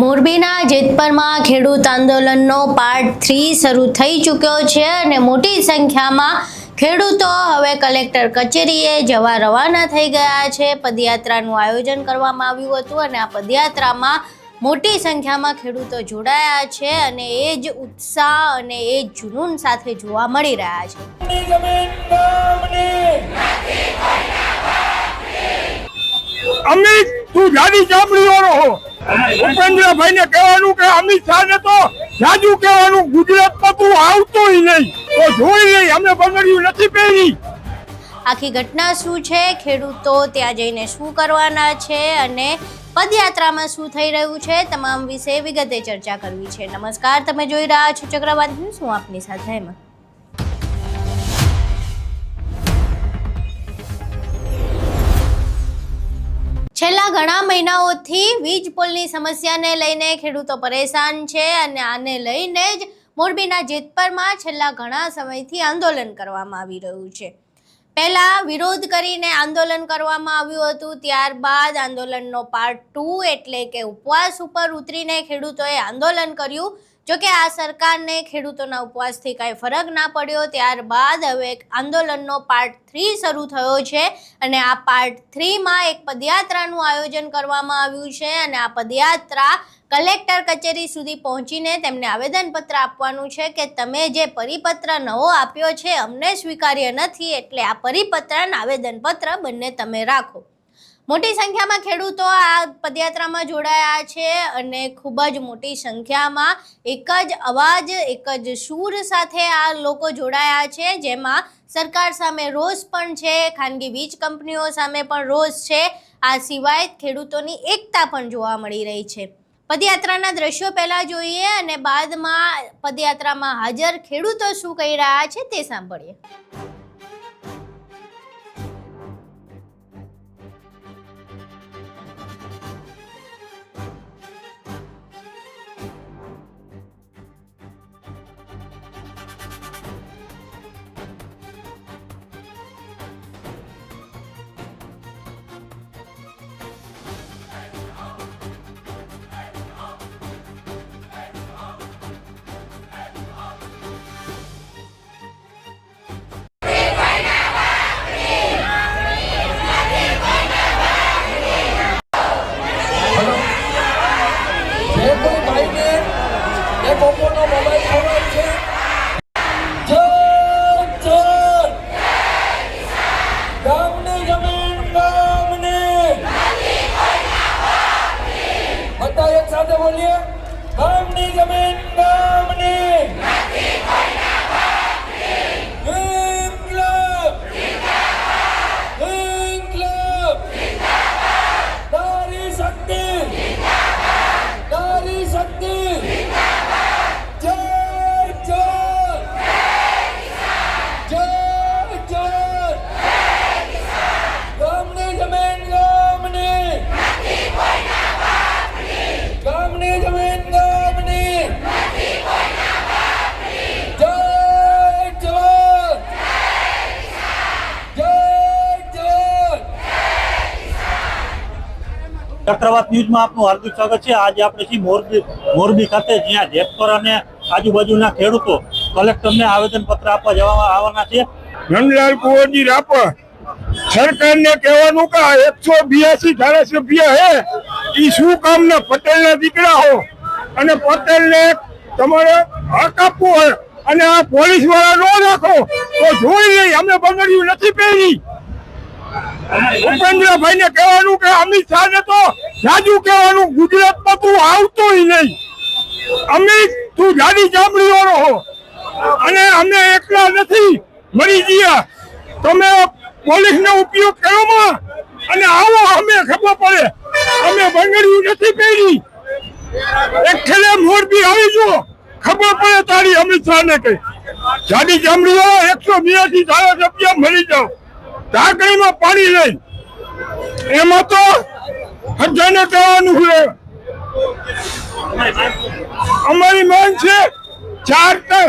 મોરબીના જેતપરમાં ખેડૂત આંદોલનનો પાર્ટ 3 શરૂ થઈ ચૂક્યો છે અને મોટી સંખ્યામાં ખેડૂતો હવે કલેક્ટર કચેરીએ જવા રવાના થઈ ગયા છે। પદયાત્રાનું આયોજન કરવામાં આવ્યું હતું અને આ પદયાત્રામાં મોટી સંખ્યામાં ખેડૂતો જોડાયા છે અને એ જ ઉત્સાહ અને એ જ જુનૂન સાથે જોવા મળી રહ્યા છે। અમિત તું જાડી ચામડીવાળો હો, ભૂપેન્દ્રભાઈ ને કહેવાનું કે અમિત શાહ ને તો જાજુ કહેવાનું, ગુજરાતમાં તું આવતો નહીં તો જોઈ લઈ, અમે બંગડીયું નથી પહેરી। આખી ઘટના શું છે, ખેડૂતો ત્યાં જઈને શું કરવાના છે અને પદયાત્રામાં શું થઈ રહ્યું છે, તમામ વિશે વિગતે ચર્ચા કરવી છે। નમસ્કાર, તમે જોઈ રહ્યા છો ચક્રવાત ન્યૂઝ, હું આપની સાથે એમાં છેલ્લા ઘણા મહિનાઓથી વીજ પોલની સમસ્યાને લઈને ખેડૂતો પરેશાન છે અને આને લઈને જ મોરબીના જેતપરમાં છેલ્લા ઘણા સમયથી આંદોલન કરવામાં આવી રહ્યું છે। પહેલા વિરોધ કરીને આંદોલન કરવામાં આવ્યું હતું, ત્યારબાદ આંદોલનનો પાર્ટ 2 એટલે કે ઉપવાસ ઉપર ઉતરીને ખેડૂતોએ આંદોલન કર્યું। જોકે આ સરકારને ખેડૂતોના ઉપવાસથી કાંઈ ફરક ના પડ્યો। ત્યારબાદ હવે આંદોલનનો પાર્ટ 3 શરૂ થયો છે અને આ પાર્ટ 3માં એક પદયાત્રાનું આયોજન કરવામાં આવ્યું છે અને આ પદયાત્રા કલેક્ટર કચેરી સુધી પહોંચીને તેમને આવેદનપત્ર આપવાનું છે કે તમે જે પરિપત્ર નવો આપ્યો છે અમને સ્વીકાર્ય નથી, એટલે આ પરિપત્ર અને આવેદનપત્ર બંને તમે રાખો। મોટી સંખ્યામાં ખેડૂતો આ પદયાત્રામાં જોડાયા છે અને ખૂબ જ મોટી સંખ્યામાં એક જ અવાજ, એક જ સૂર સાથે આ લોકો જોડાયા છે, જેમાં સરકાર સામે રોષ પણ છે, ખાનગી વીજ કંપનીઓ સામે પણ રોષ છે, આ સિવાય ખેડૂતોની એકતા પણ જોવા મળી રહી છે। પદયાત્રાના દ્રશ્યો પહેલા જોઈએ અને બાદમાં પદયાત્રામાં હાજર ખેડૂતો શું કહી રહ્યા છે તે સાંભળીએ। ચક્રવાત ન્યૂઝમાં આપનું હાર્દિક સ્વાગત છે। આજે આપણે છીએ મોરબી ખાતે, જ્યાં જેતપર અને આજુબાજુના ખેડૂતો કલેક્ટરને આવેદનપત્ર આપવા આવવાના છે। નંદલાલ કુંવરજી રાપર સરકારને કહેવાનું કે 182 ધારાસભ્ય હે એ શું કામના પટેલના દીકરા હો અને પટેલને તમારે હક આપવું હોય અને આ પોલીસ વાળા ન રાખો તો જોઈ લઈ, અમે બંગડીયું નથી પહેરી। ભૂપેન્દ્રભાઈ ને કહેવાનું કે અમિત શાહ ને તો જાજુ કહેવાનું, ગુજરાતમાં તું આવતો નહીં। અમિત તું જાડી ચામડીવાળો હો અને અમે એકલા નથી મરી ગયા, તમે પોલીસનો ઉપયોગ કરો અને આવો, અમે ખબર પડે, અમે બંગડીયું નથી પહેરી। એક છેલ્લે મોરબી આવી જો, ખબર પડે તારી અમિત શાહ ને કઈ જાડી ચામડીવાળો 182 ધારાસભ્ય મરી જાઓ, ઢાંકણીમાં પાણી લઈ, એમાં તો હજાને કહેવાનું છે। અમારી માંગ છે 4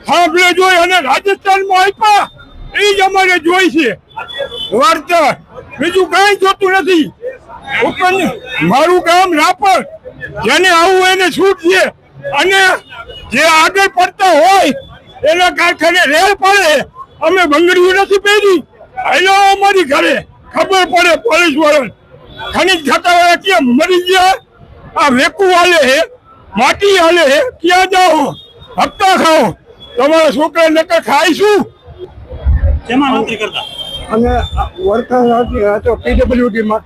હાંભળે જોઈ અને રાજસ્થાનમાં આપ્યા એ જ અમારે જોઈ છે, વળતર બીજું કઈ જોતું નથી। ઉપરની મારું ગામ રાપર, જેને આવું એને છૂટ છે, અને જે આગળ પડતા હોય એના કારખાને રેલ પડે. અમે બંગડીઓ નથી પહેરી, હાલો અમારી ઘરે ખબર પડે પોલીસ વાળાને. ખનીજ ખાતા વાળા ક્યાં મરી ગયા, આ વેકુ હાલે હે, માટી હાલે હે, ક્યાં જાઓ હપ્તા ખાઓ, તમારા છોકરા નકર ખાઈશું. શેમાં નોકરી કરતા? અને વર્કર હતો PWD માં.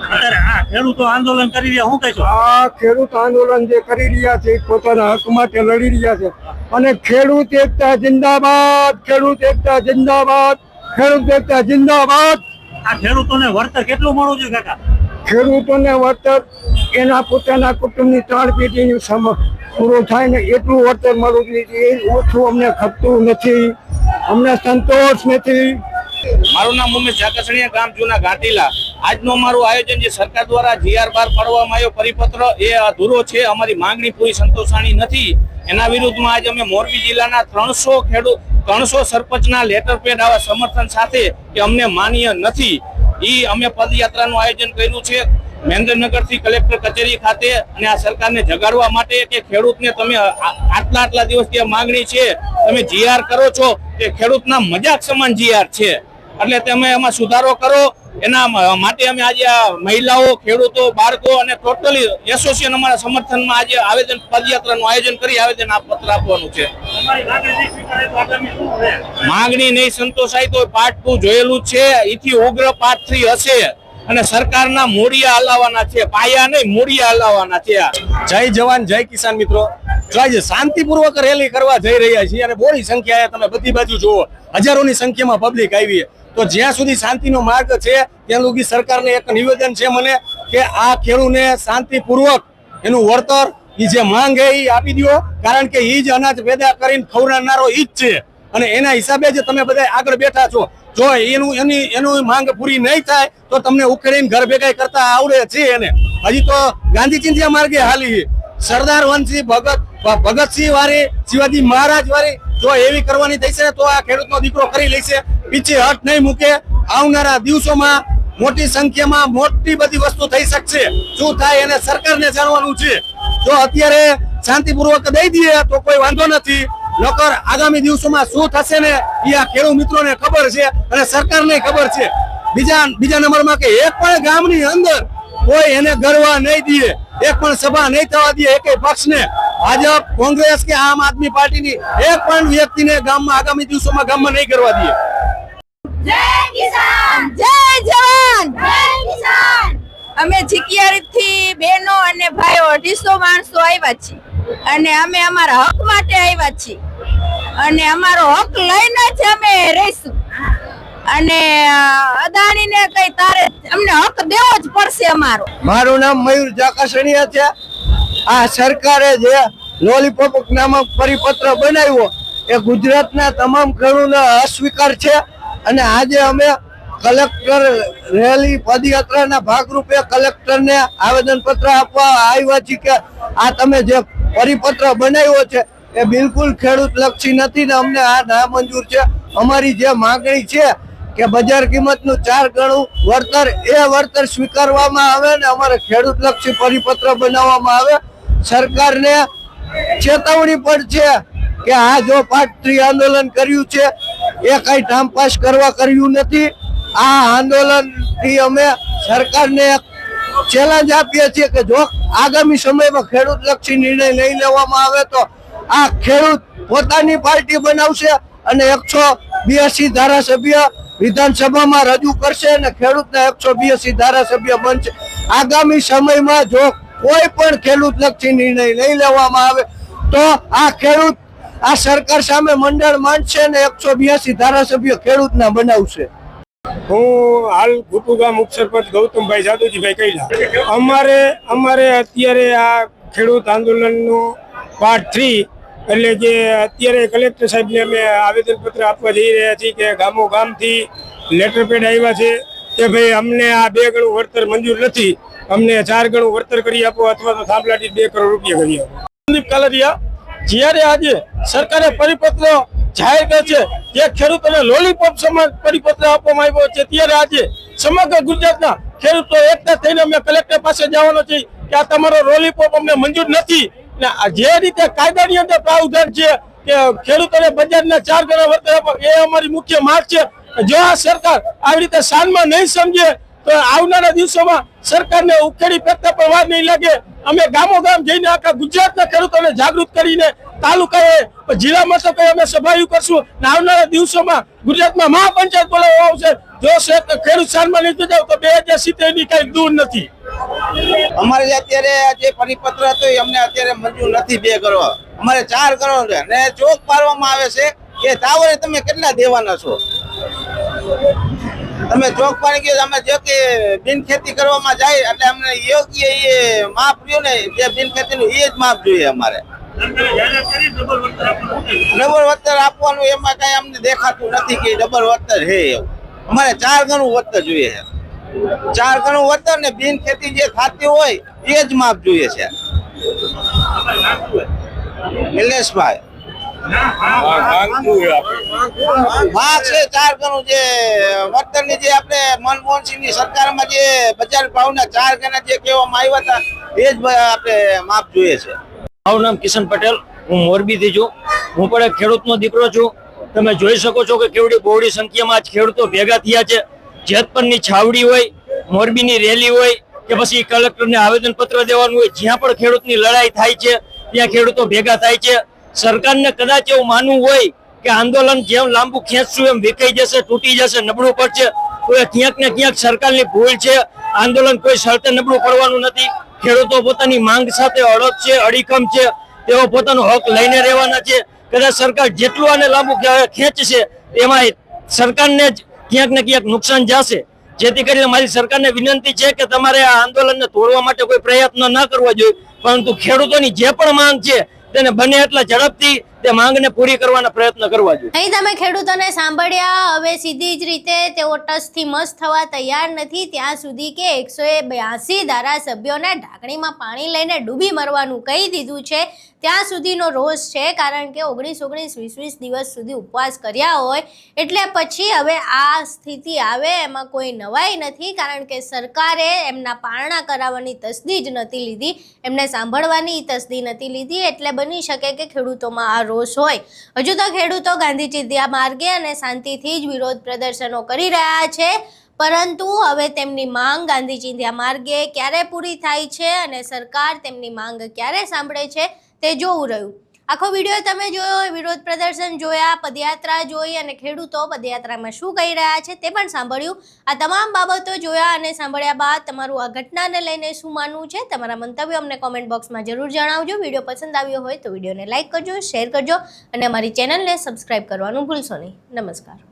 અત્યારે આ ખેડૂતો આંદોલન કરી રહ્યા, શું કહેશો? આ ખેડૂત આંદોલન જે કરી રહ્યા છે એ પોતાના હક માટે લડી રહ્યા છે, અને ખેડૂત એકતા જિંદાબાદ, ખેડૂત એકતા જિંદાબાદ, ખેડૂત એકતા જિંદાબાદ. આ ખેડૂતોને વળતર કેટલું મળવું જોઈએ કાકા? ખેડૂતોને વળતર એના પોતાના કુટુંબની 3 પેઢીનું પૂરું થાય ને એટલું વળતર મળવું જોઈએ. એ ઓછું અમને ખપતું નથી, અમને સંતોષ નથી. મારું નામ ઉમેશ જાકસણીયા, ગામ જૂના ઘાટીલા. આજનું અમારું આયોજન જે સરકાર દ્વારા GR બહાર પાડવામાં આવ્યો પરિપત્ર, એ અધૂરો છે. અમારી માંગણી પૂરી સંતોષાણી નથી. એના વિરુદ્ધમાં આજે અમે મોરબી જિલ્લાના 300 સરપંચના લેટર પેડ આવા સમર્થન સાથે કે અમને માન્ય નથી, ઈ અમે પદયાત્રાનું આયોજન કર્યું છે મહેન્દ્રનગરથી કલેક્ટર કચેરી ખાતે. અને આ સરકારને જગાડવા માટે કે ખેડૂતને તમે આટલા દિવસથી માંગણી છે, તમે GR કરો છો તે ખેડૂતના મજાક સમાન GR છે, એટલે તમે એમાં સુધારો કરો. એના માટે અમે આજે આ મહિલાઓ, ખેડૂતો, બાળકો અને ટોટલી એસોસિએશન અમારા સમર્થનમાં આજે આવેદન પદયાત્રાનું આયોજન કરી આવેદન પત્ર આપવાનું છે. માંગણી નહીં સંતોષાય તો પાર્ટ 2 જોયેલું છે, એથી ઉગ્ર પાર્ટ 3 હશે, અને સરકારના મૂળિયા હલાવવાના છે, પાયા નહીં મૂળિયા હલાવવાના છે. જય જવાન જય કિસાન મિત્રો, જો આજે શાંતિપૂર્વક રેલી કરવા જઈ રહ્યા છીએ અને બોડી સંખ્યા તમે બધી બાજુ જુઓ, હજારોની સંખ્યામાં પબ્લિક આવી. તો જ્યાં સુધી શાંતિનો માર્ગ છે ત્યાં સુધી સરકારને એક નિવેદન છે મને કે આ ખેડૂતને શાંતિપૂર્વક એનું વળતર એ જે માંગ છે એ આપી દો, કારણ કે એ જ અનાજ પેદા કરીને ખવડાવનારો ઈ જ છે, અને એના હિસાબે જ તમે બધા આગળ બેઠા છો. જો એનું માંગ પૂરી નહીં થાય તો તમને ઉખેડીને ઘર ભેગા કરતા આવડે છે. એને હજી તો ગાંધી ચિંધ્યા માર્ગે હાલી, સરદાર વંશી ભગતસિંહ વાળી, શિવાજી મહારાજ વાળી જો એવી કરવાની થશે તો આ ખેડૂતનો દીકરો કરી લેશે, પીછે હટ નહીં મૂકે. આવનારા દિવસોમાં મોટી સંખ્યામાં મોટી બધી વસ્તુ થઈ શકશે. શું થાય એને સરકારને જાણવાનું છે. જો અત્યારે શાંતિપૂર્વક દઈ દઈએ તો કોઈ વાંધો નથી, નકર આગામી દિવસોમાં શું થશે ને એ આ ખેડૂત મિત્રોને ખબર છે અને સરકારને ખબર છે. બીજા નંબરમાં કે એક પણ ગામની અંદર કોઈ એને ગરવા નહીં દે, એક પણ સભા નહીં થવા દે એક પક્ષને, ભાજપ, કોંગ્રેસ કે આમ આદમી પાર્ટીની એક પણ વ્યક્તિને ગામમાં આગામી દિવસોમાં ગામમાં નહીં કરવા દે. જય કિસાન, જય જવાન, જય કિસાન. અમે ચિકિયારીથી બહેનો અને ભાઈઓ 250 માણસો આવ્યા છીએ, અને અમે અમારા હક માટે આવ્યા છીએ, અને અમારો હક લઈને જ અમે રહીશું. અને અદાણીને કઈ તારે અમને હક દેવો જ પડશે અમારો. મારું નામ મયુર જાકસણીયા છે. આ સરકારે જે લોલીપોપ નામક પરિપત્ર બનાવ્યો એ ગુજરાતના તમામ ખેડૂતોને અસ્વીકાર છે, અને આજે અમે કલેક્ટર રેલી પદયાત્રાના ભાગરૂપે કલેક્ટરને આવેદન પત્ર આપવા આવ્યા છીએ કે આ તમે જે પરિપત્ર બનાવ્યો છે એ બિલકુલ ખેડૂત લક્ષી નથી ને અમને આ નામંજૂર છે. અમારી જે માંગણી છે કે બજાર કિંમતનું 4 ગણું વળતર, એ વળતર સ્વીકારવામાં આવે ને અમારે ખેડૂત લક્ષી પરિપત્ર બનાવવામાં આવે. સરકારને ચેતવણી પણ છે કે આ જો પાર્ટ 3 આંદોલન કર્યું છે એ કઈ ટાઈમપાસ કરવા કર્યું નથી. આ આંદોલનથી અમે સરકારને ચેલેન્જ આપીએ છીએ કે જો આગામી સમયમાં ખેડૂત લક્ષી નિર્ણય નહીં લેવામાં આવે તો આ ખેડૂત પોતાની પાર્ટી બનાવશે અને 182 ધારાસભ્ય વિધાનસભામાં રજૂ કરશે અને ખેડૂતના 182 ધારાસભ્ય બનશે. આગામી સમયમાં જો કોઈ પણ ખેડૂત લક્ષી નિર્ણય નહીં લેવામાં આવે તો આ ખેડૂત આ સરકાર સામે મંડળ માંડશે અને 182 ધારાસભ્ય ખેડૂતના બનાવશે. હું હાલ ગુટુ ગામ ઉપસરપંચ ગૌતમભાઈ જાદુજીભાઈ કૈલા. અમારે અત્યારે આ ખેડૂત આંદોલનનું પાર્ટ 3 એટલે કે અત્યારે કલેક્ટર સાહેબને અમે આવેદનપત્ર આપવા જઈ રહ્યા છીએ કે ગામો ગામથી લેટર પેડ આવ્યા છે કે ભાઈ અમને આ 2 ગણું વળતર મંજૂર નથી, અમને 4 ગણું વળતર કરી આપો અથવા તો થાંભલાથી 2 કરોડ રૂપિયા કરી આપો. સંદીપ કાલરિયા, જ્યારે આજે સરકારે પરિપત્ર જાહેર કરે છે જે ખેડૂતોને લોલીપોપ સમાન પરિપત્ર આપવામાં આવ્યો છે, ત્યારે આજે સમગ્ર ગુજરાતના ખેડૂતો એકતા થઈને અમે કલેક્ટર પાસે જવાનો છે કે આ તમારો લોલીપોપ અમને મંજૂર નથી ને આ જે રીતે કાયદાની અંદર પ્રાવધાન છે કે ખેડૂતોને બજારના 4 ગણા વળતર આપો એ અમારી મુખ્ય માંગ છે. જો આ સરકાર આવી રીતે શાનમાં નહીં સમજે તો આવનારા દિવસોમાં સરકારને ઉખેડી ફેંકતા પણ વાર નહીં લાગે. અમે ગામો ગામ જઈને આખા ગુજરાતના ખેડૂતોને જાગૃત કરીને તાલુકાએ જિલ્લા મથકે અમે સભાઓ કરશું ને આવનારા દિવસોમાં ગુજરાતમાં મહાપંચાયત બોલાવવામાં આવશે. જો ખેડૂત શાનમાં નહીં જાવ તો 2070 ની કઈ દૂર નથી. અમારે જે અત્યારે જે પરિપત્ર હતો એ અમને અત્યારે મંજૂર નથી 2 કરોડ, અમારે 4 કરોડ છે ને ચોક પાડવામાં આવે છે કે ટાવરે તમે કેટલા દેવાના છો. તમે ચોક પાડી ગયો અમે જો કે બિન ખેતી કરવામાં જાય એટલે અમને યોગ્ય એ માપ રહ્યું ને જે બિન ખેતીનું એ જ માપ જોઈએ. અમારે ડબલ વળતર આપવાનું એમાં કઈ અમને દેખાતું નથી કે ડબલ વળતર છે એવું. અમારે 4 ગણું વળતર જોઈએ છે. 4 ગણું વળતર ને બિન ખેતી જે થતી હોય એ જ માપ જોઈએ છે. નિલેશભાઈ માગ છે 4 ગણું જે વળતરની જે આપણે મનમોહનસિંહ ની સરકારમાં જે બજાર ભાવના 4 ગણા જે કહેવામાં આવ્યા હતા એ જ આપણે માપ જોઈએ છે. મારું નામ કિશન પટેલ, હું મોરબીથી છું. હું પણ એક ખેડૂતનો દીકરો છું. તમે જોઈ શકો છો કે કેવડી બહોળી સંખ્યામાં આજ ખેડૂતો ભેગા થયા છે. જેતપરની છાવડી હોય, મોરબીની રેલી હોય કે પછી કલેક્ટરને આવેદનપત્ર દેવાનું હોય, જ્યાં પણ ખેડૂતની લડાઈ થાય છે ત્યાં ખેડૂતો ભેગા થાય છે. સરકારને કદાચ એવું માનવું હોય કે આંદોલન જેમ લાંબુ ખેંચશું એમ વિખાઈ જશે, તૂટી જશે, નબળું પડશે, તો એ ક્યાંક ને ક્યાંક સરકારની ભૂલ છે. આંદોલન કોઈ શરતે નબળું પડવાનું નથી. ખેડૂતો પોતાની માંગ સાથે અડગ છે, અડીખમ છે. તેઓ પોતાનો હક લઈને રહેવાના છે. કદાચ સરકાર જેટલું આને લાંબુ ખેંચશે એમાં સરકારને જ ક્યાંક ને ક્યાંક નુકસાન જશે. જેથી કરીને મારી સરકારને વિનંતી છે કે તમારે આ આંદોલનને તોડવા માટે કોઈ પ્રયત્ન ન કરવા જોઈએ, પરંતુ ખેડૂતોની જે પણ માંગ છે તેને બને એટલા ઝડપથી તે માંગને પૂરી કરવાના પ્રયત્ન કરવા જોઈએ. અહીં તમે ખેડૂતોને સાંભળ્યા. હવે સીધી જ રીતે તેઓ ટસથી મસ્ત થવા તૈયાર નથી ત્યાં સુધી કે 182 ધારાસભ્યોને ઢાંકણીમાં પાણી લઈને ડૂબી મરવાનું કહી દીધું છે ત્યાં સુધીનો રોષ છે. કારણ કે 19 દિવસ સુધી ઉપવાસ કર્યા હોય એટલે પછી હવે આ સ્થિતિ આવે એમાં કોઈ નવાઈ નથી. કારણ કે સરકારે એમના પારણા કરાવવાની તસદી જ નથી લીધી, એમને સાંભળવાની તસદી નથી લીધી. એટલે બની શકે કે ખેડૂતોમાં આ રોષ હોય. હજુ તો ખેડૂતો ગાંધી ચિંધ્યા માર્ગે અને શાંતિથી જ વિરોધ પ્રદર્શનો કરી રહ્યા છે, પરંતુ હવે તેમની માંગ ગાંધી ચિંધ્યા માર્ગે ક્યારે પૂરી થાય છે અને સરકાર તેમની માંગ ક્યારે સાંભળે છે તે જોવું રહ્યું. આખો વિડીયો તમે જોયો, વિરોધ પ્રદર્શન જોયા, પદયાત્રા જોઈ અને ખેડૂતો પદયાત્રામાં શું કહી રહ્યા છે તે પણ સાંભળ્યું. આ તમામ બાબતો જોયા અને સાંભળ્યા બાદ તમારું આ ઘટનાને લઈને શું માનવું છે તમારા મંતવ્યો અમને કોમેન્ટ બોક્સમાં જરૂર જણાવજો. વિડીયો પસંદ આવ્યો હોય તો વિડીયોને લાઇક કરજો, શેર કરજો અને અમારી ચેનલને સબસ્ક્રાઇબ કરવાનું ભૂલશો નહીં. નમસ્કાર.